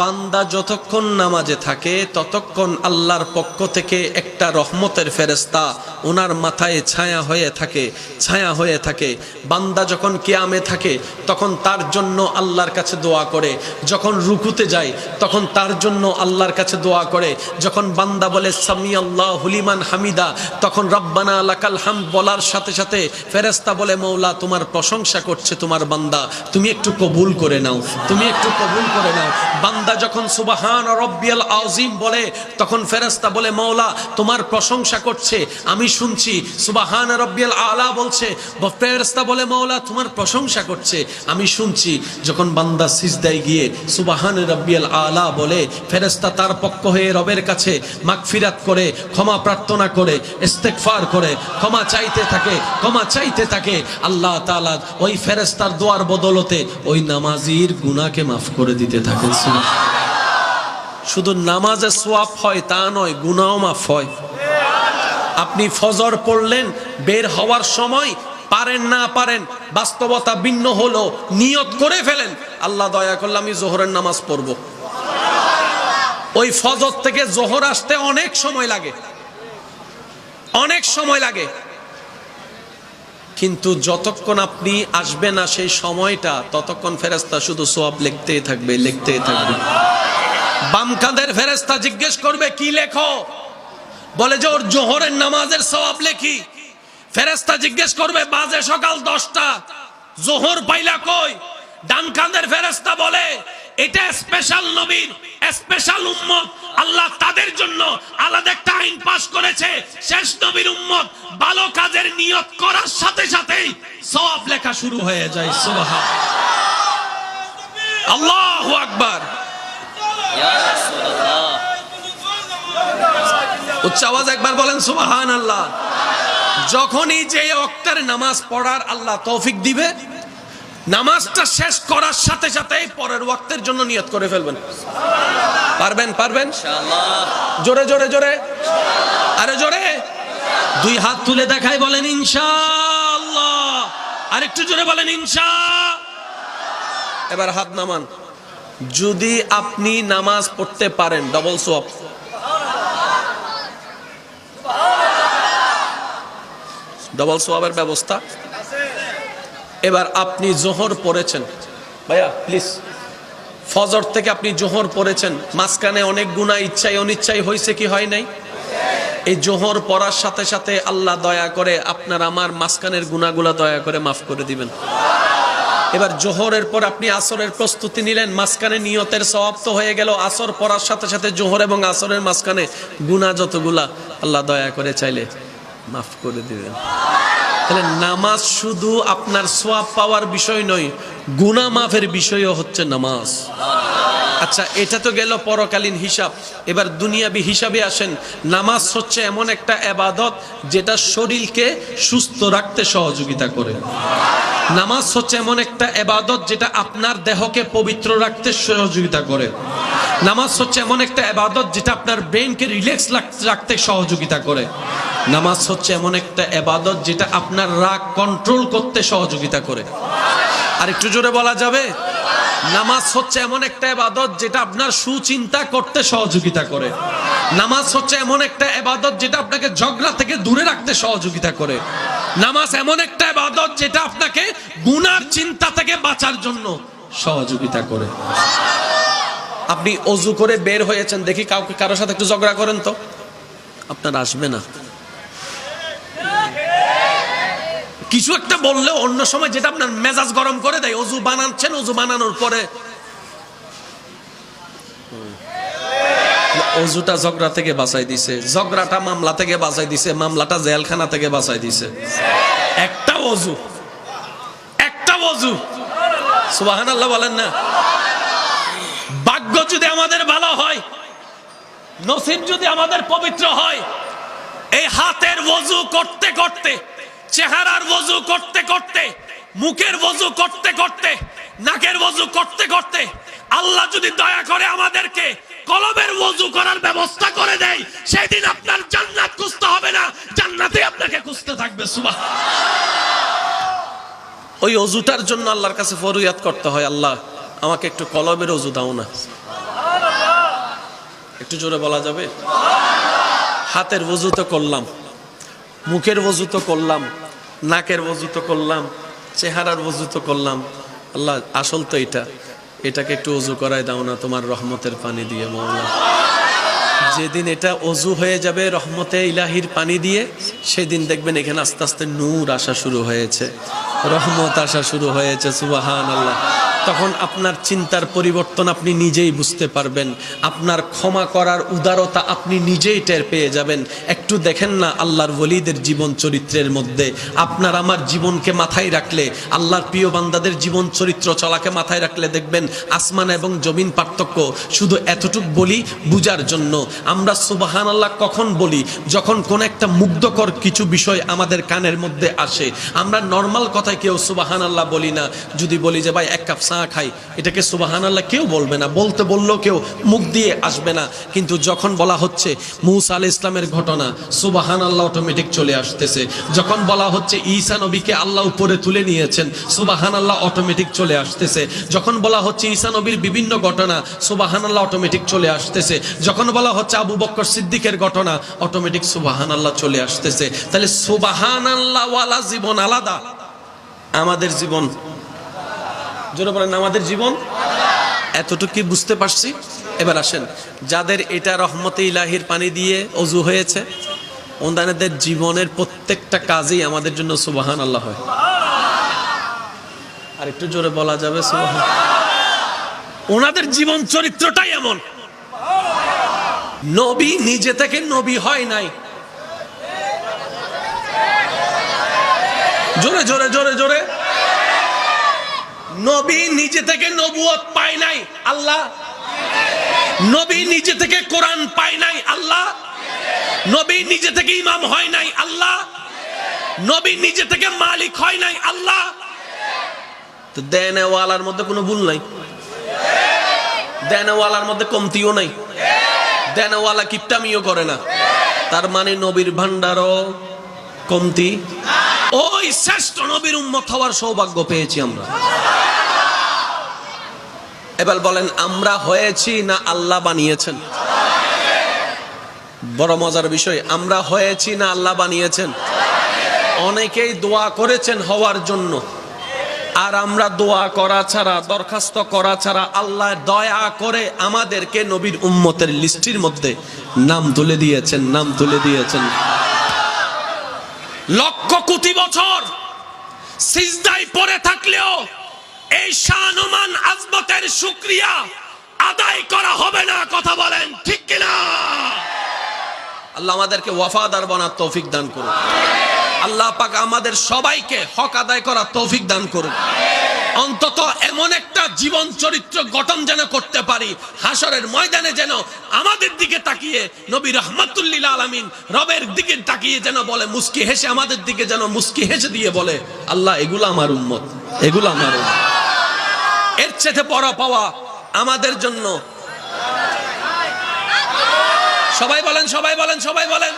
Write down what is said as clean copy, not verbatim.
বান্দা যতক্ষণ নামাজে থাকে ততক্ষণ আল্লাহর পক্ষ থেকে একটা রহমতের ফেরেশতা ওনার মাথায় ছায়া হয়ে থাকে। বান্দা যখন কিয়ামে থাকে তখন তার জন্য আল্লাহর কাছে দোয়া করে, যখন রুকুতে যায় তখন তার জন্য আল্লাহর কাছে দোয়া করে, যখন বান্দা বলে সামি আল্লাহু লিমান হামিদা তখন রব্বানা লাকাল হামদ বলার সাথে সাথে ফেরেশতা বলে মওলা তোমার প্রশংসা করছে তোমার বান্দা, তুমি একটু কবুল করে নাও, তুমি একটু কবুল করে নাও। বান্দা যখন সুবহান রাব্বিয়াল আযীম বলে তখন ফেরেশতা বলে মওলা তোমার প্রশংসা করছে আমি শুনছি। সুবহান রাব্বিয়াল আলা বলছে, ফেরেশতা বলে মওলা তোমার প্রশংসা করছে আমি শুনছি। যখন বান্দা সিজদায় গিয়ে সুবহান রাব্বিয়াল আলা বলে ফেরেশতা তার পক্ষ হয়ে রবের কাছে মাগফিরাত করে, ক্ষমা প্রার্থনা করে, ইস্তেগফার করে, ক্ষমা চাইতে থাকে। আল্লাহ তাআলা ওই ফেরেশতার দোয়ার বদলতে ওই নামাজির গুনাহকে মাফ করে দিতে থাকেন। শুধু নামাজে সওয়াব হয় তা নয়, গুনাহও মাফ হয়। আপনি ফজর পড়লেন, বের হওয়ার সময় পারেন না পারেন বাস্তবতা ভিন্ন হলো, নিয়ত করে ফেলেন আল্লাহ দয়া করলে আমি জোহরের নামাজ পড়ব। ওই ফজর থেকে জোহর আসতে অনেক সময় লাগে, কিন্তু যতক্ষণ আপনি আসবে না সেই সময়টা ততক্ষণ ফেরেশতা শুধু সওয়াব লিখতেই থাকবে। বাম কাঁধের ফেরেশতা জিজ্ঞেস করবে কি লেখো, বলে যে ওর জোহরের নামাজের সওয়াব লেখি। ফেরেশতা জিজ্ঞেস করবে বাজে সকাল 10টা, জোহর পাইলা কই? ডান কাঁধের ফেরেশতা বলে এটা স্পেশাল নবীর স্পেশাল উম্মত, আল্লাহ তাদের জন্য আলাদা একটা আইন পাশ করেছে। শেষ নবীর উম্মত ভালো কাজের নিয়ত করার সাথে সাথেই সওয়াব লেখা শুরু হয়ে যায়। সুবহান আল্লাহু আকবার, ইয়া রাসূলুল্লাহ। উচ্চ আওয়াজ একবার বলেন সুবহানাল্লাহ। যখনই যে ওয়াক্তের নামাজ পড়ার আল্লাহ তৌফিক দিবে, নামাজটা শেষ করার সাথে সাথে পরের ওয়াক্তের জন্য নিয়ত করে ফেলবেন। পারবেন ইনশাআল্লাহ। জোরে আরে জোরে দুই হাত তুলে দেখাই বলেন ইনশাআল্লাহ। আরেকটু জোরে বলেন ইনশাআল্লাহ। এবার হাত নামান। যদি আপনি নামাজ পড়তে পারেন ডাবল সওয়াব। ডাবল সওয়াবের ব্যবস্থা। এবার আপনি জোহর পড়েছেন, ভাইয়া প্লিজ, ফজর থেকে আপনি জোহর পড়েছেন, মাঝখানে অনেক গুনাহ ইচ্ছায় অনিচ্ছায় হয়েছে কি হয় নাই? এই জোহর পড়ার সাথে সাথে আল্লাহ দয়া করে আপনার আমার মাঝখানের গুনাহগুলো দয়া করে মাফ করে দিবেন। এবার জোহরের পর আপনি আসরের প্রস্তুতি নিলেন, মাঝখানে নিয়তের সওয়াব তো হয়ে গেল। আসর পড়ার সাথে সাথে জোহর এবং আসরের মাঝখানে গুনাহ যতগুলা আল্লাহ দয়া করে চাইলে মাফ করে দিবেন। তাহলে নামাজ শুধু আপনার সওয়াব পাওয়ার বিষয় নয়, গুনাহ মাফের বিষয়ও হচ্ছে নামাজ। আচ্ছা, এটা তো গেল পরকালীন হিসাব। এবার দুনিয়াবি হিসাবে আসেন। নামাজ হচ্ছে এমন একটা ইবাদত যেটা শরীরকে সুস্থ রাখতে সহযোগিতা করে। নামাজ হচ্ছে এমন একটা ইবাদত যেটা আপনার দেহকে পবিত্র রাখতে সহযোগিতা করে। নামাজ হচ্ছে এমন একটা ইবাদত যেটা আপনার ব্রেনকে রিল্যাক্স রাখতে সহযোগিতা করে। নামাজ হচ্ছে এমন একটা ইবাদত যেটা আপনার রাগ কন্ট্রোল করতে সহযোগিতা করে। আর একটু জোরে বলা যাবে? নামাজ হচ্ছে এমন একটা ইবাদত যেটা আপনার সুচিন্তা করতে সহযোগিতা করে। নামাজ হচ্ছে এমন একটা ইবাদত যেটা আপনাকে ঝগড়া থেকে দূরে রাখতে সহযোগিতা করে। নামাজ এমন একটা ইবাদত যেটা আপনাকে গুনার চিন্তা থেকে বাঁচার জন্য সহযোগিতা করে। আপনি ওযু করে বের হয়েছেন, দেখি কারোর সাথে একটু ঝগড়া করেন তো, আপনার আসবে না। কিছু একটা বললে অন্য সময় যেটা আপনার মেজাজ গরম করে দেয়, ওযু বানাচ্ছেন, ওযু বানানোর পরে ওযুটা ঝগড়া থেকে বাঁচাই দিছে, ঝগড়াটা মামলা থেকে বাঁচাই দিছে, মামলাটা জেলখানা থেকে বাঁচাই দিছে। একটা ওযু। সুবহানাল্লাহ বলেন না? ভাগ্য যদি আমাদের ভালো হয়, নসিব যদি আমাদের পবিত্র হয়, এই হাতের ওযু করতে করতে, চেহারার ওযু করতে করতে, মুখের ওযু করতে করতে, নাকের ওযু করতে করতে আল্লাহ যদি দয়া করে আমাদেরকে কলবের ওযু করার ব্যবস্থা করে দেয়, সেদিন আপনার জান্নাত খুঁজতে হবে না, জান্নাতে আপনাকে খুঁজতে থাকবে। সুবহানাল্লাহ। ওই ওযুটার জন্য আল্লাহর কাছে ফরিয়াদ করতে হয়, আল্লাহ আমাকে একটু কলবের ওযু দাও না। একটু জোরে বলা যাবে? হাতের ওযু তো করলাম, মুখের ওযু তো করলাম, নাকের ওযু তো করলাম, চেহারার ওযু তো করলাম। আল্লাহ আসল তো এটাকে একটু ওযু করায় দাও না তোমার রহমতের পানি দিয়ে মাওলা। যেদিন এটা ওযু হয়ে যাবে রহমতে ইলাহির পানি দিয়ে, সেদিন দেখবেন এখানে আস্তে আস্তে নূর আসা শুরু হয়েছে, রহমত আসা শুরু হয়েছে। সুবহানাল্লাহ। তখন আপনার চিন্তার পরিবর্তন আপনি নিজেই বুঝতে পারবেন, আপনার ক্ষমা করার উদারতা আপনি নিজেই টের পেয়ে যাবেন। একটু দেখেন না আল্লাহর ওলিদের জীবন চরিত্রের মধ্যে, আপনার আমার জীবনকে মাথায় রাখলে, আল্লাহর প্রিয় বান্দাদের জীবন চরিত্র চলাকে মাথায় রাখলে দেখবেন আসমান এবং জমিন পার্থক্য। শুধু এতটুক বলি বুঝার জন্য, আমরা সুবহানাল্লাহ কখন বলি? যখন কোন একটা মুগ্ধকর কিছু বিষয় আমাদের কানের মধ্যে আসে। আমরা নর্মাল কথায় কেউ সুবহানাল্লাহ বলি না। যদি বলি যে ভাই এক কাপ চা খাই, এটাকে সুবহানাল্লাহ কেউ বলবে না, বলতে বললেও কেউ মুখ দিয়ে আসবে না। কিন্তু যখন বলা হচ্ছে মূসা আলাইহিস সালামের ঘটনা, সুবহানাল্লাহ অটোমেটিক চলে আসতেছে। যখন বলা হচ্ছে ঈসা নবীকে আল্লাহ উপরে তুলে নিয়েছেন, সুবহানাল্লাহ অটোমেটিক চলে আসতেছে। যখন বলা হচ্ছে ঈসা নবীর বিভিন্ন ঘটনা, সুবহানাল্লাহ অটোমেটিক চলে আসতেছে। যখন বলা হচ্ছে আবু বকর সিদ্দিকের ঘটনা, অটোমেটিক সুবহানাল্লাহ চলে আসতেছে। তাহলে সুবহানাল্লাহ ওয়ালা জীবন আলাদা, আমাদের জীবন, জোরে বলেন আমাদের জীবন। এতটুকু বুঝতে পারছি? এবার আসেন, যাদের এটা রহমতে ইলাহির পানি দিয়ে ওযু হয়েছে, ওনাদের জীবনের প্রত্যেকটা কাজেই আমাদের জন্য সুবহানাল্লাহ হয়। আর একটু জোরে বলা যাবে সুবহান? ওনাদের জীবন চরিত্রটাই এমন। নবী নিজে থেকে নবী হয় নাই। জোরে জোরে জোরে জোরে। নবী নিজে থেকে নবুয়ত পায় নাই, আল্লাহ। নবী নিজে থেকে কোরআন পায় নাই, আল্লাহ। নবী নিজে থেকে ইমাম হয় নাই, আল্লাহ। নবী নিজে থেকে মালিক হয় নাই, আল্লাহ। তো দেনওয়ালার মধ্যে কোনো ভুল নাই, দেনওয়ালার মধ্যে কমতিও নাই, দেনওয়ালা কিপটামিও করে না। তার মানে নবীর ভান্ডারও কমতি। ওই শ্রেষ্ঠ নবীর উম্মত হওয়ার সৌভাগ্য পেয়েছি আমরা। এবার বলেন আমরা হয়েছি না আল্লাহ বানিয়েছেন? বড় মজার বিষয়, আমরা হয়েছি না আল্লাহ বানিয়েছেন? অনেকেই দোয়া করেছেন হওয়ার জন্য, আর আমরা দোয়া করা ছাড়া, দরখাস্ত করা ছাড়া আল্লাহ দয়া করে আমাদেরকে নবীর উম্মতের লিস্টির মধ্যে নাম তুলে দিয়েছেন, নাম তুলে দিয়েছেন। লক্ষ কোটি বছর সিজদায় পড়ে থাকলেও এই শানমান আজমতের শুকরিয়া আদায় করা হবে না। কথা বলেন ঠিক কিনা? আল্লাহ আমাদেরকে ওয়াফাদার বানার তৌফিক দান করুন। আল্লাহ পাক আমাদের সবাইকে হক আদায় করার তৌফিক দান করুন। অন্তত এমন একটা জীবন চরিত্র গঠন যেন করতে পারি, হাসরের ময়দানে যেন আমাদের দিকে তাকিয়ে নবী রাহমাতুল লিল আলামিন রবের দিকে তাকিয়ে যেন বলে, মুস্কি হেসে আমাদের দিকে যেন মুস্কি হেসে দিয়ে বলে, আল্লাহ এগুলো আমার উম্মত, এগুলো আমার উম্মত। এর চেয়ে বড় পাওয়া আমাদের জন্য। সবাই বলেন, সবাই বলেন, সবাই বলেন।